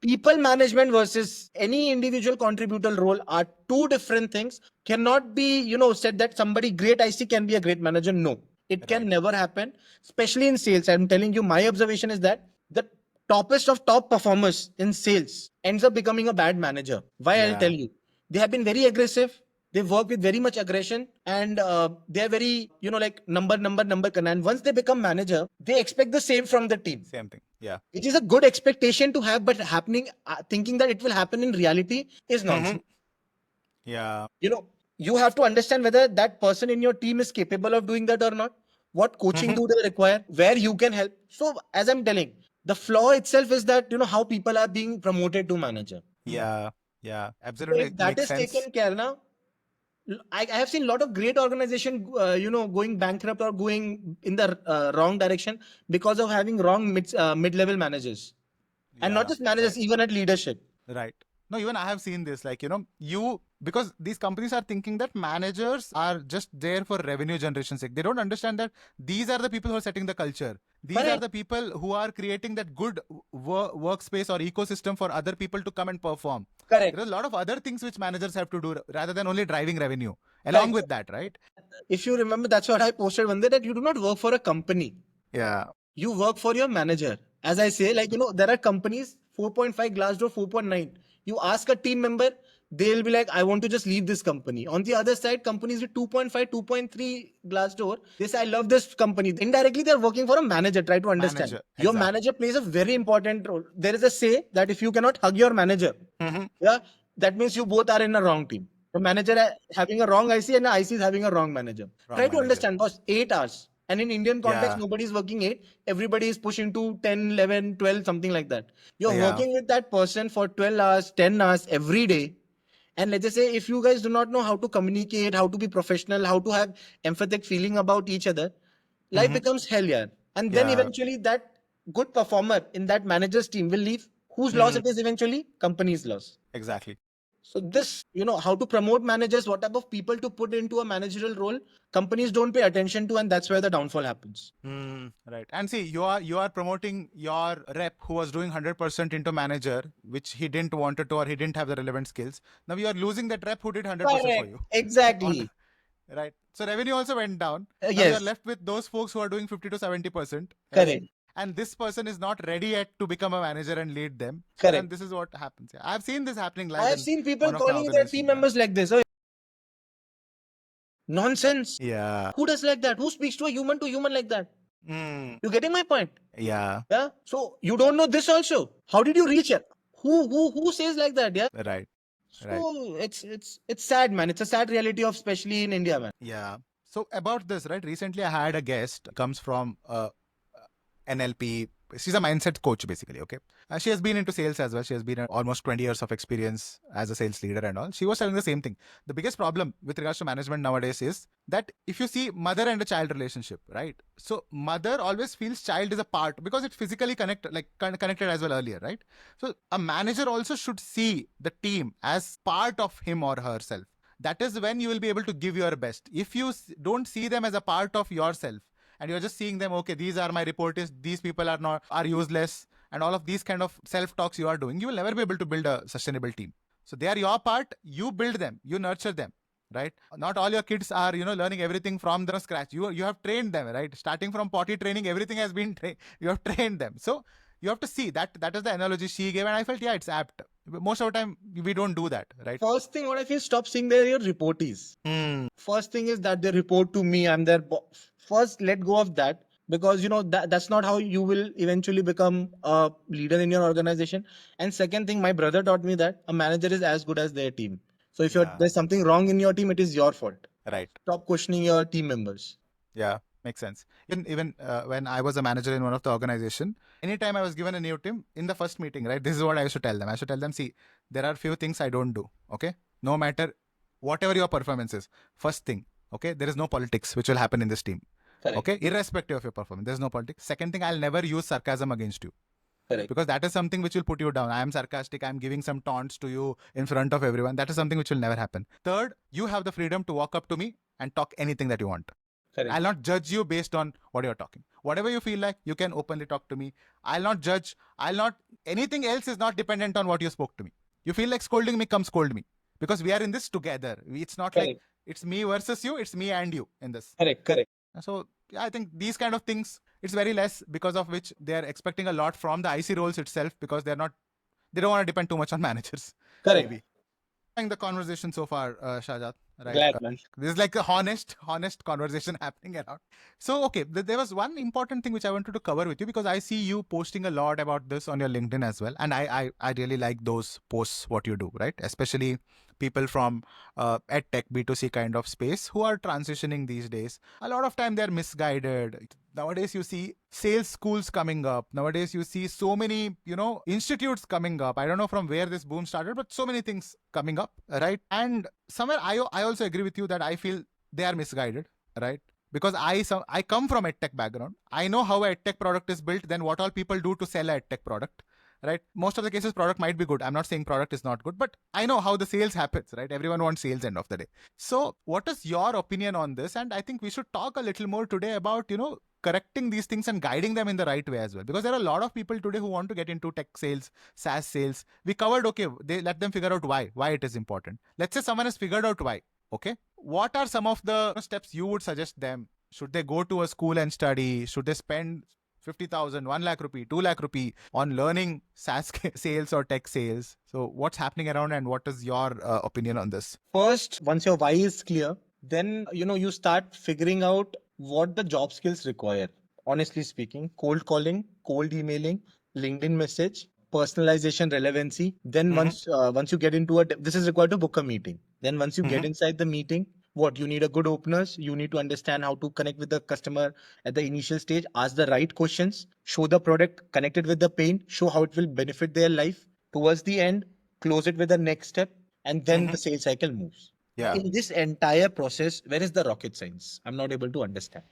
People management versus any individual contributor role are two different things. Cannot be, said that somebody great IC can be a great manager. No, it can never happen, especially in sales. I'm telling you, my observation is that the toppest of top performers in sales ends up becoming a bad manager. Why? I'll tell you. They have been very aggressive. They work with very much aggression and they're very, like number. And once they become manager, they expect the same from the team. Same thing. Yeah. It is a good expectation to have, but thinking that it will happen in reality is nonsense. Yeah. You have to understand whether that person in your team is capable of doing that or not. What coaching do they require? Where you can help. So as I'm telling, the flaw itself is that, how people are being promoted to manager. Yeah. Absolutely. So if that is taken care now, I have seen a lot of great organization, going bankrupt or going in the wrong direction because of having wrong mid-level managers. And not just managers, even at leadership. Right. No, even I have seen this, like, because these companies are thinking that managers are just there for revenue generation sake. They don't understand that these are the people who are setting the culture. These are the people who are creating that good workspace or ecosystem for other people to come and perform. Correct. There are a lot of other things which managers have to do rather than only driving revenue. Along with that, right? If you remember, that's what I posted one day, that you do not work for a company. Yeah. You work for your manager. As I say, there are companies, 4.5 Glassdoor, 4.9. You ask a team member, they'll be like, I want to just leave this company. On the other side, companies with 2.5, 2.3 Glassdoor, they say, I love this company. Indirectly, they're working for a manager. Try to understand. Manager, Your exactly. manager plays a very important role. There is a say that if you cannot hug your manager, that means you both are in a wrong team. The manager having a wrong IC and the IC is having a wrong manager. Try to understand, boss, 8 hours. And in Indian context, nobody is working 8. Everybody is pushing to 10, 11, 12, something like that. You're working with that person for 12 hours, 10 hours every day. And let's just say, if you guys do not know how to communicate, how to be professional, how to have empathic feeling about each other, life becomes hell, yeah. And then eventually that good performer in that manager's team will leave. Whose loss it is eventually? Company's loss. Exactly. So this, how to promote managers, what type of people to put into a managerial role, companies don't pay attention to, and that's where the downfall happens. Right. And see, you are promoting your rep who was doing 100% into manager, which he didn't want to or he didn't have the relevant skills. Now you are losing that rep who did 100% for you. Exactly. Right. So revenue also went down. Now yes. you are left with those folks who are doing 50 to 70%. Correct. And this person is not ready yet to become a manager and lead them. Correct. And this is what happens. I've seen this happening live. I have seen people calling their team members like this. Oh, nonsense. Yeah. Who does like that? Who speaks to a human like that? You getting my point? Yeah. Yeah. So you don't know this also. How did you reach it? Who says like that? Yeah. Right. So it's sad, man. It's a sad reality of especially in India, man. Yeah. So about this, right? Recently I had a guest comes from NLP she's a mindset coach basically. Okay. She has been into sales as well. She has been almost 20 years of experience as a sales leader and all. She was telling the same thing. The biggest problem with regards to management nowadays is that if you see mother and a child relationship, right? So mother always feels child is a part because it's physically connected as well earlier, right? So a manager also should see the team as part of him or herself. That is when you will be able to give your best. If you don't see them as a part of yourself, and you're just seeing them, okay, these are my reportees, these people are useless, and all of these kind of self-talks you are doing, you will never be able to build a sustainable team. So they are your part, you build them, you nurture them, right? Not all your kids are, learning everything from the scratch. You have trained them, right? Starting from potty training, everything has been you have trained them. So you have to see that is the analogy she gave, and I felt, yeah, it's apt. Most of the time, we don't do that, right? First thing, what I feel, stop seeing they're your reportees. First thing is that they report to me. I'm their boss. First, let go of that, because that's not how you will eventually become a leader in your organization. And second thing, my brother taught me that a manager is as good as their team. So if there's something wrong in your team, it is your fault. Right. Stop questioning your team members. Yeah, makes sense. Even when I was a manager in one of the organization, anytime I was given a new team in the first meeting, right, this is what I used to tell them. I should tell them, see, there are few things I don't do. Okay, no matter whatever your performance is. First thing, okay, there is no politics which will happen in this team. Correct. Okay, irrespective of your performance, there's no politics. Second thing, I'll never use sarcasm against you. Correct. Because that is something which will put you down. I am sarcastic, I'm giving some taunts to you in front of everyone. That is something which will never happen. Third, you have the freedom to walk up to me and talk anything that you want. Correct. I'll not judge you based on what you're talking. Whatever you feel like, you can openly talk to me. I'll not judge. Anything else is not dependent on what you spoke to me. You feel like scolding me, come scold me. Because we are in this together. It's not Correct. like it's me versus you, it's me and you in this. Correct. So I think these kind of things, it's very less, because of which they are expecting a lot from the IC roles itself, because they don't want to depend too much on managers. Correct. Maybe. The conversation so far, Shahjad. Right? Glad, man. This is like a honest conversation happening around. So, okay, there was one important thing which I wanted to cover with you, because I see you posting a lot about this on your LinkedIn as well. And I really like those posts, what you do, right? Especially people from EdTech, B2C kind of space who are transitioning these days. A lot of time they're misguided. Nowadays, you see sales schools coming up. Nowadays, you see so many, institutes coming up. I don't know from where this boom started, but so many things coming up, right? And somewhere I also agree with you that I feel they are misguided, right? Because I come from EdTech background. I know how a EdTech product is built, then what all people do to sell a EdTech product, right? Most of the cases, product might be good. I'm not saying product is not good, but I know how the sales happens, right? Everyone wants sales end of the day. So what is your opinion on this? And I think we should talk a little more today about, correcting these things and guiding them in the right way as well. Because there are a lot of people today who want to get into tech sales, SaaS sales. We covered, okay, they let them figure out why it is important. Let's say someone has figured out why, okay? What are some of the steps you would suggest them? Should they go to a school and study? Should they spend 50,000, 1 lakh rupee, 2 lakh rupee on learning SaaS sales or tech sales? So what's happening around, and what is your opinion on this? First, once your why is clear, then you start figuring out what the job skills require. Honestly speaking, cold calling, cold emailing, LinkedIn message, personalization, relevancy. Then once you get into this is required to book a meeting. Then once you get inside the meeting, what you need a good openers. You need to understand how to connect with the customer at the initial stage, ask the right questions, show the product connected with the pain, show how it will benefit their life. Towards the end, close it with the next step, and then the sales cycle moves. Yeah. In this entire process, where is the rocket science? I'm not able to understand.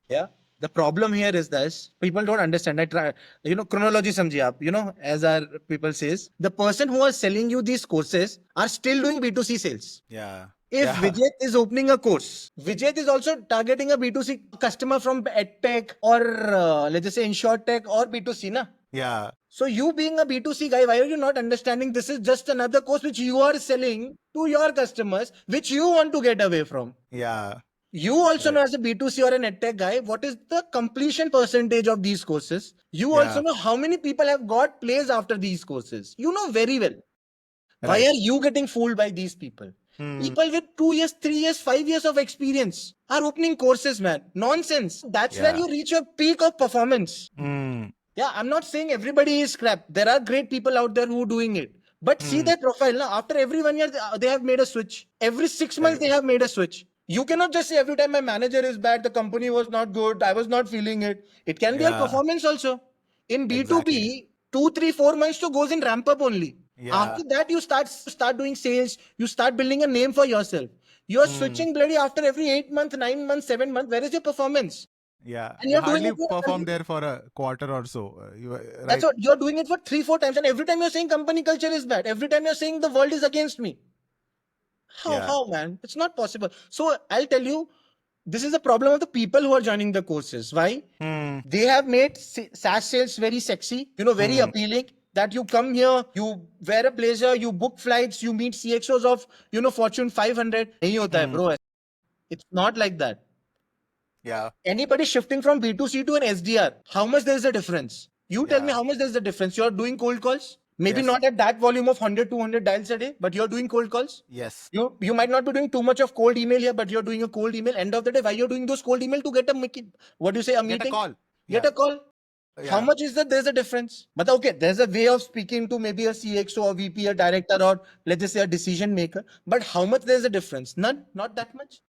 Yeah. The problem here is this: people don't understand. I try, chronology samjhiye aap, as our people says, the person who are selling you these courses are still doing B2C sales. Yeah. If Vijeth is opening a course, Vijeth is also targeting a B2C customer from EdTech or let's just say InsurTech or B2C, na? Yeah. So you being a B2C guy, why are you not understanding this is just another course which you are selling to your customers, which you want to get away from? Yeah. You also know as a B2C or an EdTech guy, what is the completion percentage of these courses? You also know how many people have got plays after these courses. You know very well. Why are you getting fooled by these people? People with 2 years, 3 years, 5 years of experience are opening courses, man. Nonsense. That's where you reach your peak of performance. Yeah, I'm not saying everybody is crap. There are great people out there who are doing it. But see their profile. Now, after every 1 year, they have made a switch. Every 6 months, they have made a switch. You cannot just say every time my manager is bad, the company was not good, I was not feeling it. It can be your performance also. In B2B, Exactly. 2, 3, 4 months to goes in ramp up only. Yeah. After that, you start doing sales. You start building a name for yourself. You're switching bloody after every 8 months, 9 months, 7 months. Where is your performance? Yeah. And You you're doing hardly it for perform there for a quarter or so. that's Right. what you're doing it for 3, 4 times, and every time you're saying company culture is bad. Every time you're saying the world is against me. Yeah. How, man? It's not possible. So I'll tell you, this is a problem of the people who are joining the courses. Why? They have made SaaS sales very sexy, very appealing. That you come here, you wear a blazer, you book flights, you meet CXOs of, Fortune 500. Nahi hota hai, bro. It's not like that. Yeah. Anybody shifting from B2C to an SDR, how much there is a difference? You tell me how much there is a difference. You're doing cold calls. Maybe Yes. not at that volume of 100, 200 dials a day, but you're doing cold calls. Yes. You might not be doing too much of cold email here, but you're doing a cold email. End of the day, why you're doing those cold email to get a what do you say, a Get a meeting? call. Get Yeah. a call. How Yeah. much is that? There's a difference. But okay, there's a way of speaking to maybe a CXO or VP, a director, or let's just say a decision maker. But how much there's a difference? None, not that much.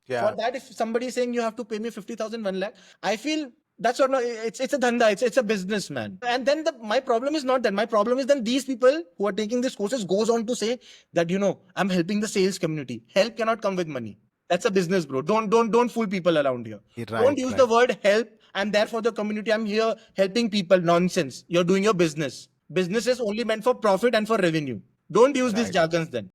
Yeah. For that, if somebody is saying you have to pay me 50,000, 1 lakh, I feel that's what, no, it's a dhanda, it's a business, man. And then my problem is not that. My problem is then these people who are taking these courses goes on to say that, I'm helping the sales community. Help cannot come with money. That's a business, bro. Don't fool people around here. Right, Don't use the word help. I'm there for the community. I'm here helping people. Nonsense. You're doing your business. Business is only meant for profit and for revenue. Don't use these jargons then.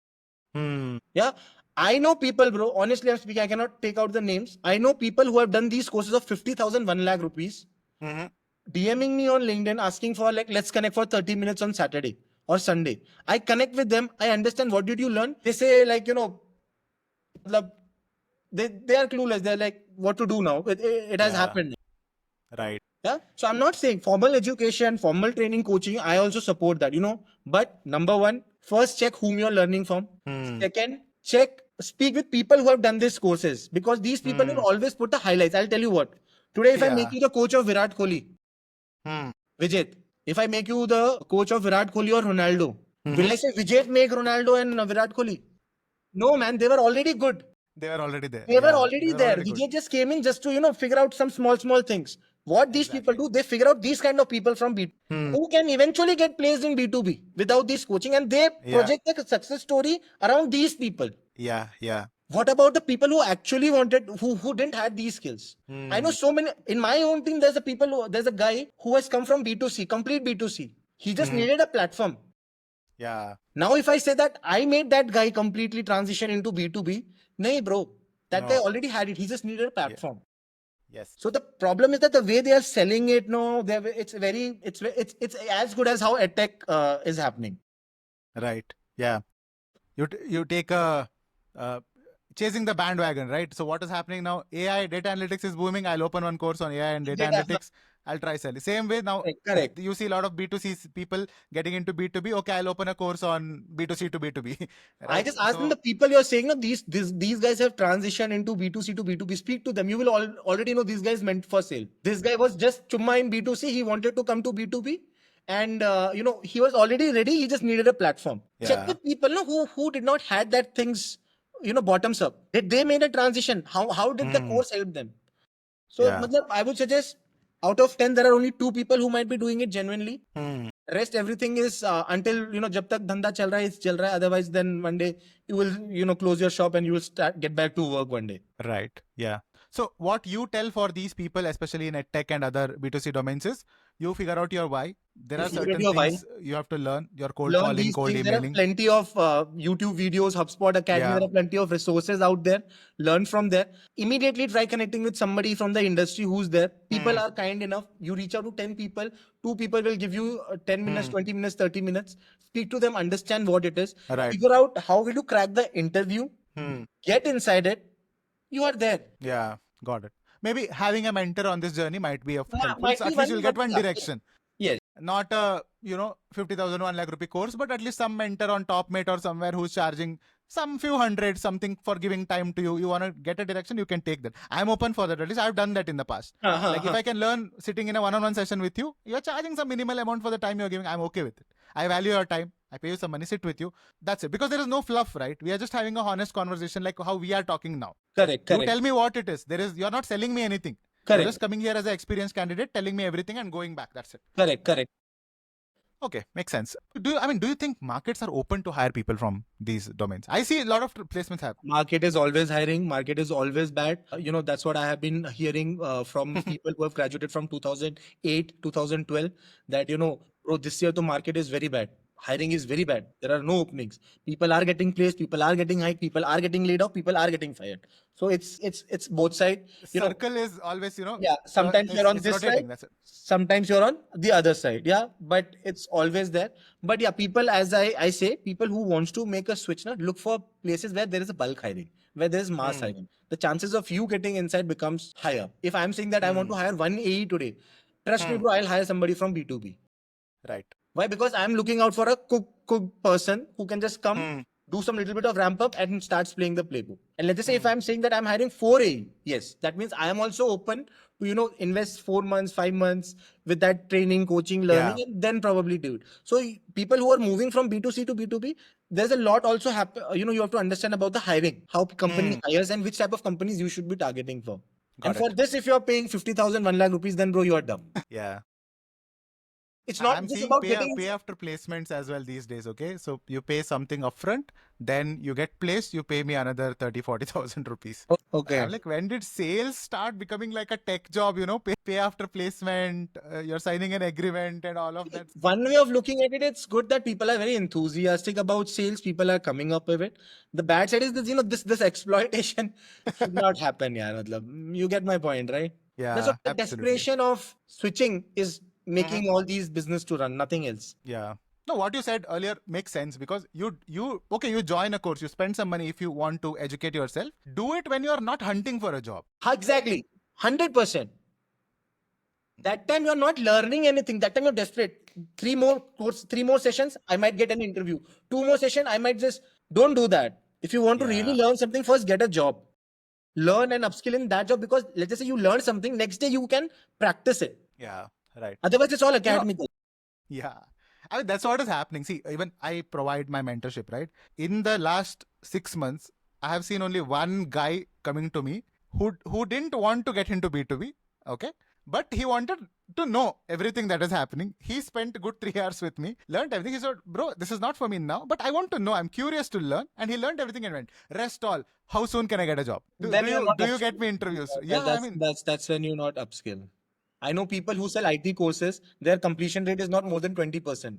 Yeah. I know people, bro. Honestly, I'm speaking. I cannot take out the names. I know people who have done these courses of 50,000, 1 lakh rupees, DMing me on LinkedIn asking for, like, let's connect for 30 minutes on Saturday or Sunday. I connect with them. I understand what did you learn. They say, like, they are clueless. They're like, what to do now? It has happened. Right. Yeah. So I'm not saying formal education, formal training, coaching, I also support that, But number one, first check whom you're learning from. Second, speak with people who have done these courses, because these people will always put the highlights. I'll tell you what. Today, if I make you the coach of Virat Kohli, Vijeth, if I make you the coach of Virat Kohli or Ronaldo, will I say Vijeth make Ronaldo and Virat Kohli? No, man, they were already good. They were already there. They were already there. Vijay just came in just to, figure out some small things. What these people do, they figure out these kind of people from B2B who can eventually get placed in B2B without this coaching, and they project the success story around these people. Yeah. Yeah. What about the people who actually wanted, who didn't have these skills? I know so many. In my own team, there's a guy who has come from B2C, complete B2C. He just needed a platform. Yeah. Now, if I say that I made that guy completely transition into B2B, nay, bro, that guy already had it. He just needed a platform. Yes. So the problem is that the way they are selling it, no, it's as good as how edtech is happening. Right. Yeah. You take a chasing the bandwagon, right? So what is happening now? AI, data analytics is booming. I'll open one course on AI and data analytics. I'll try selling. Same way now. Correct. You see a lot of B2C people getting into B2B. Okay, I'll open a course on B2C to B2B. Right? I just asked them, the people you're saying, no, these guys have transitioned into B2C to B2B. Speak to them. You will already know these guys meant for sale. This guy was just chumma in B2C. He wanted to come to B2B. And, he was already ready. He just needed a platform. Check with people who did not had that things, bottoms up. They made a transition. How did the course help them? So I would suggest, out of 10, there are only 2 people who might be doing it genuinely. Rest everything is until, jab tak dhanda chal raha hai, chal raha hai. Otherwise, then one day you will, close your shop and you will get back to work one day. Right. Yeah. So what you tell for these people, especially in edtech and other B2C domains, is you figure out your why. There are certain things you have to learn. Your cold calling, cold emailing. There are plenty of YouTube videos, HubSpot Academy. There are plenty of resources out there. Learn from there. Immediately try connecting with somebody from the industry who's there. People are kind enough. You reach out to 10 people. 2 people will give you 10 minutes, 20 minutes, 30 minutes. Speak to them, understand what it is. Right. Figure out how will you crack the interview. Get inside it. You are there. Yeah, got it. Maybe having a mentor on this journey might be helpful. So at least you'll get one direction. Yes. Not a 50,000 1 lakh rupee course, but at least some mentor on TopMate or somewhere who's charging some few hundred something for giving time to you. You want to get a direction, you can take that. I'm open for that. At least I've done that in the past. Like if I can learn sitting in a one-on-one session with you, you're charging some minimal amount for the time you're giving. I'm okay with it. I value your time. I pay you some money, sit with you. That's it. Because there is no fluff, right? We are just having a honest conversation like how we are talking now. Correct. You tell me what it is. You're not selling me anything. You're Correct. just coming here as an experienced candidate, telling me everything and going back. That's it. Correct. Okay, makes sense. Do you think markets are open to hire people from these domains? I see a lot of placements have. Market is always hiring. Market is always bad. That's what I have been hearing from people who have graduated from 2008, 2012, that, bro, this year the market is very bad. Hiring is very bad. There are no openings. People are getting placed. People are getting hired. People are getting laid off. People are getting fired. So it's both sides. Circle is always, Yeah, sometimes you're on it's this side, rotating. That's it. sometimes you're on the other side. Yeah, but it's always there. But yeah, people, as I say, people who wants to make a switch now, look for places where there is a bulk hiring, where there is mass hiring. The chances of you getting inside becomes higher. If I'm saying that I want to hire one AE today, trust me, bro, I'll hire somebody from B2B. Right. Why? Because I'm looking out for a cook person who can just come, do some little bit of ramp up and starts playing the playbook. And let's just say if I'm saying that I'm hiring 4 AE, yes, that means I am also open to, invest 4 months, 5 months with that training, coaching, learning, Yeah. and then probably do it. So people who are moving from B2C to B2B, there's a lot also happen. You have to understand about the hiring, how company hires and which type of companies you should be targeting for. Got And for it. this, if you're paying 50,000, 1 lakh rupees, then bro, you are dumb. Yeah. It's not I'm just seeing about pay getting. after placements as well these days. Okay, so you pay something upfront, then you get placed, you pay me another 30,000-40,000 rupees. Okay. I'm like, when did sales start becoming like a tech job? Pay after placement, you're signing an agreement and all of that. One way of looking at it, it's good that people are very enthusiastic about sales. People are coming up with it. The bad side is this this exploitation should not happen. Yeah, you get my point, right? That's what Yeah, the absolutely. desperation of switching is making all these business to run. Nothing else. Yeah. No, what you said earlier makes sense because you join a course, you spend some money if you want to educate yourself. Do it when you're not hunting for a job. Exactly, 100%. That time you're not learning anything. That time you're desperate. 3 more sessions, I might get an interview. 2 more sessions, I might just don't do that. If you want to really Yeah. learn something, first get a job. Learn and upskill in that job, because let's just say you learn something, next day you can practice it. Yeah. Right. Otherwise, it's all You know, academical. Yeah. I mean, that's what is happening. See, even I provide my mentorship, right? In the last 6 months, I have seen only one guy coming to me who didn't want to get into B2B, okay? But he wanted to know everything that is happening. He spent good 3 hours with me, learned everything. He said, bro, this is not for me now, but I want to know. I'm curious to learn. And he learned everything and went, rest all. How soon can I get a job? Then you're not Do you get upskill. me interviews? Yeah, I mean, That's when you're not upskill. I know people who sell IT courses, their completion rate is not more than 20%.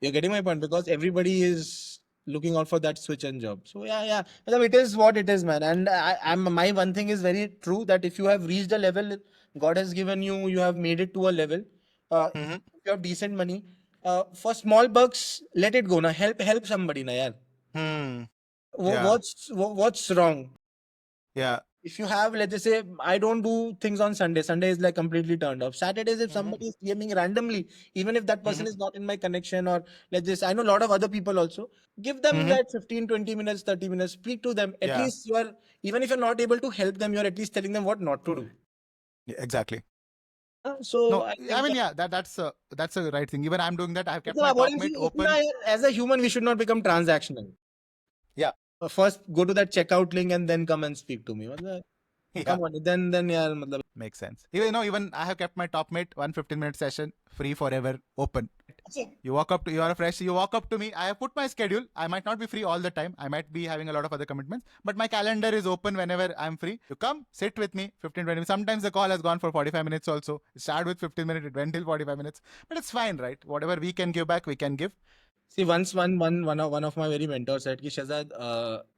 You're getting my point, because everybody is looking out for that switch and job. So yeah. It is what it is, man. And my one thing is very true, that if you have reached a level, God has given you, you have made it to a level. If you have decent money, for small bucks, let it go. Now help somebody, na yaar. yeah, What's wrong? yeah. If you have, let's just say, I don't do things on Sunday. Sunday is like completely turned off. Saturdays, if somebody is DMing randomly, even if that person is not in my connection, or let's just, I know a lot of other people also, give them that 15, 20 minutes, 30 minutes, speak to them. At Yeah. least you are, even if you're not able to help them, you're at least telling them what not to do. Yeah, exactly. So No, I I think mean, yeah, that's a right thing. Even I'm doing that. I have kept no, my what top I'm mate saying is, open. as a human, we should not become transactional. Yeah. First, go to that checkout link and then come and speak to me. Yeah. Come on, then yeah, matlab. Makes sense. Even I have kept my top mate 1 15-minute session free forever open. You are a fresh. You walk up to me. I have put my schedule. I might not be free all the time. I might be having a lot of other commitments, but my calendar is open whenever I'm free. You come, sit with me, 15-20 minutes. Sometimes the call has gone for 45 minutes also. It started with 15 minutes, it went till 45 minutes. But it's fine, right? Whatever we can give back, we can give. See, once one of my very mentors said कि Shahjad,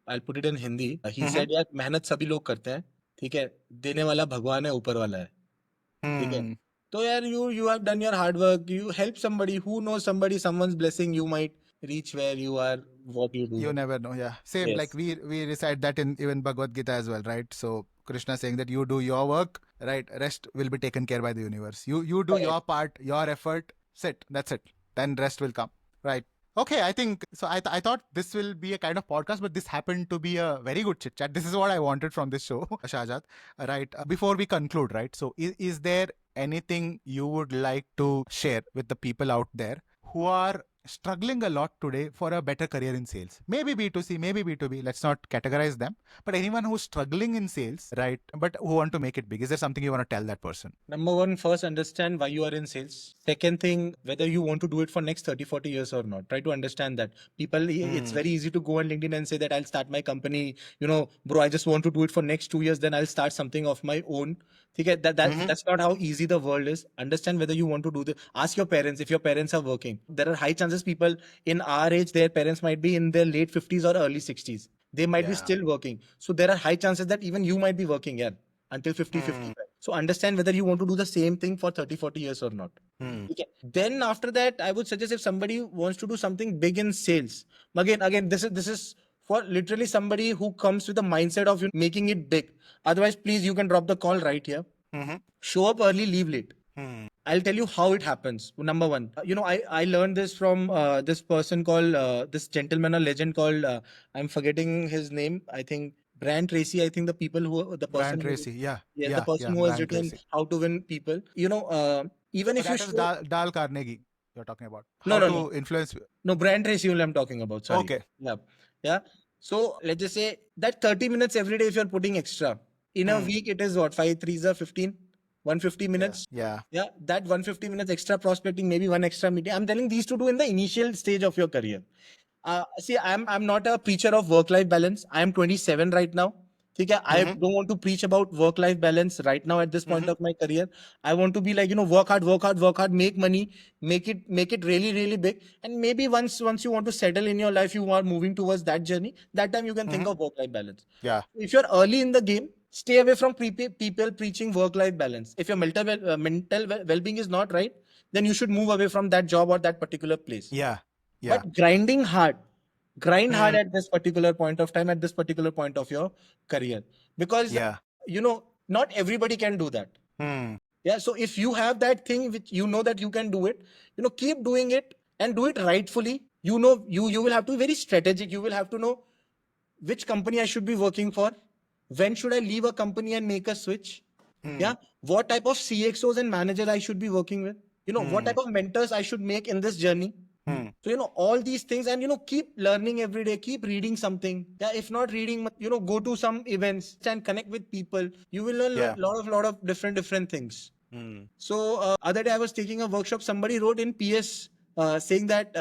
I'll put it in Hindi. He said, यार मेहनत सभी लोग करते हैं, ठीक है, देने वाला भगवान है, ऊपर वाला है, ठीक है. तो यार, you have done your hard work. You help somebody. Who knows, someone's blessing, you might reach where you are, what you do. You never know. Yeah. Same, Yes. like we recite that in even Bhagavad Gita as well, right? So Krishna saying that you do your work, right? Rest will be taken care by the universe. You do Correct. your part, your effort, sit. That's it. Then rest will come. Right. Okay, I think so. I thought this will be a kind of podcast, but this happened to be a very good chit chat. This is what I wanted from this show, Shahjad. Right. Before we conclude, right? So is there anything you would like to share with the people out there who are struggling a lot today for a better career in sales? Maybe B2C, maybe B2B. Let's not categorize them. But anyone who's struggling in sales, right, but who want to make it big, is there something you want to tell that person? Number one, first understand why you are in sales. Second thing, whether you want to do it for next 30, 40 years or not. Try to understand that. People, it's very easy to go on LinkedIn and say that I'll start my company. Bro, I just want to do it for next 2 years, then I'll start something of my own. Okay, that's not how easy the world is. Understand whether you want to do this. Ask your parents if your parents are working. There are high chances people in our age, their parents might be in their late 50s or early 60s. They might be still working. So there are high chances that even you might be working, yeah, until 50, 55. So understand whether you want to do the same thing for 30, 40 years or not. Okay. Then after that, I would suggest if somebody wants to do something big in sales, again, this is for literally somebody who comes with the mindset of making it big. Otherwise, please, you can drop the call right here. Show up early, leave late. I'll tell you how it happens. Number one, I learned this from this person called this gentleman, a legend called I'm forgetting his name. I think Brian Tracy. I think the people who the Brian person who, Tracy, yeah, the person who has Brian written Tracy. How to Win People. Even So if you that is show Dal Carnegie you're talking about. no How no to no influence. no Brian Tracy only I'm talking about. Sorry. Okay. Yeah. So let's just say that 30 minutes every day if you're putting extra in a week, it is what 5 3s are 15, 150 minutes. Yeah. Yeah, that 150 minutes extra prospecting, maybe one extra meeting. I'm telling these to do in the initial stage of your career. See, I'm not a preacher of work-life balance. I am 27 right now. Okay, I don't want to preach about work-life balance right now at this point of my career. I want to be like, work hard, work hard, work hard, make money, make it really, really big. And maybe once you want to settle in your life, you are moving towards that journey. That time you can think of work-life balance. Yeah. If you're early in the game, stay away from people preaching work-life balance. If your mental well-being is not right, then you should move away from that job or that particular place. Yeah. Yeah. But grind hard at this particular point of time, at this particular point of your career, because Yeah. not everybody can do that. Yeah, so if you have that thing which you know that you can do it, keep doing it and do it rightfully. You will have to be very strategic. You will have to know which company I should be working for, when should I leave a company and make a switch. Yeah, what type of CXOs and managers I should be working with. What type of mentors I should make in this journey. So, all these things, and, keep learning every day, keep reading something. Yeah, if not reading, go to some events and connect with people. You will learn Yeah. a lot of different things. So, other day I was taking a workshop. Somebody wrote in PS saying that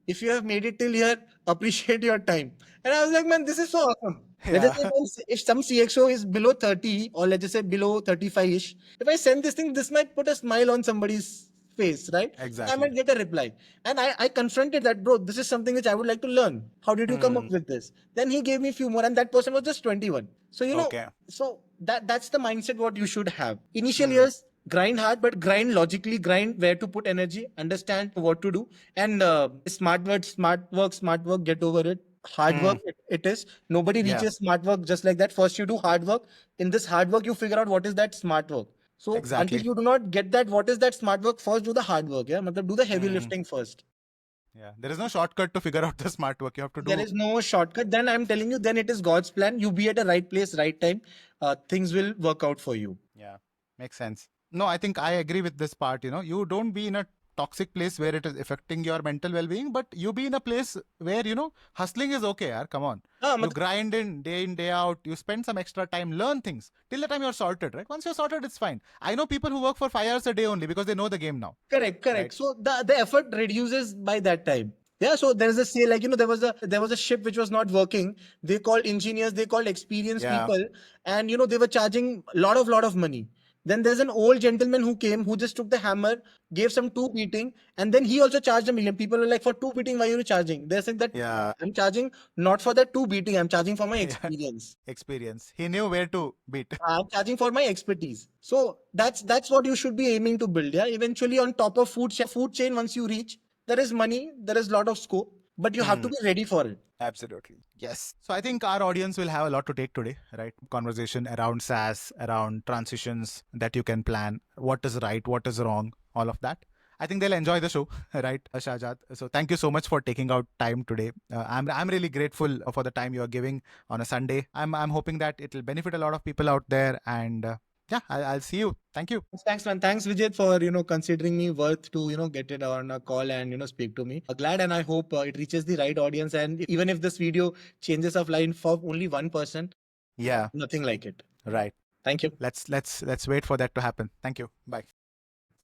if you have made it till here, appreciate your time. And I was like, man, this is so awesome. Let's just say if some CXO is below 30 or let's just say below 35-ish, if I send this thing, this might put a smile on somebody's face, right? I might get a reply. And I confronted that, bro, this is something which I would like to learn. How did you come up with this? Then he gave me a few more, and that person was just 21. So, Okay. so that's the mindset what you should have. Initial years, grind hard, but grind logically, grind where to put energy, understand what to do. And smart work, get over it. Hard work, it is. Nobody Yeah. reaches smart work just like that. First, you do hard work. In this hard work, you figure out what is that smart work. So Exactly. until you do not get that, what is that smart work? First, do the hard work. Yeah, matlab, do the heavy lifting first. Yeah. There is no shortcut to figure out the smart work. You have to do. There is no shortcut. Then I'm telling you, then it is God's plan. You be at the right place, right time. Things will work out for you. Yeah. Makes sense. No, I think I agree with this part. You don't be in a toxic place where it is affecting your mental well-being, but you be in a place where, hustling is okay, yaar. Come on. You grind in, day out. You spend some extra time, learn things. Till the time you're sorted, right? Once you're sorted, it's fine. I know people who work for 5 hours a day only because they know the game now. Correct. Right. So the effort reduces by that time. Yeah, so there's a say like there was a ship which was not working. They called engineers, they called experienced people, and they were charging lot of money. Then there's an old gentleman who came, who just took the hammer, gave some two beating, and then he also charged $1 million. People were like, for two beating, why are you charging? They're saying that I'm charging not for that two beating, I'm charging for my experience. Experience. He knew where to beat. I'm charging for my expertise. So that's what you should be aiming to build. Yeah, eventually on top of food chain, once you reach, there is money, there is a lot of scope, but you have to be ready for it. Absolutely. Yes. So I think our audience will have a lot to take today, right? Conversation around SaaS, around transitions that you can plan, what is right, what is wrong, all of that. I think they'll enjoy the show, right, Shahjad? So thank you so much for taking out time today. I'm really grateful for the time you are giving on a Sunday. I'm hoping that it will benefit a lot of people out there, and yeah, I'll see you. Thank you. Thanks, man. Thanks, Vijeth, for considering me worth to get it on a call and speak to me. Glad, and I hope it reaches the right audience. And even if this video changes of line for only one person, Yeah, nothing like it. right. Thank you. Let's wait for that to happen. Thank you. Bye.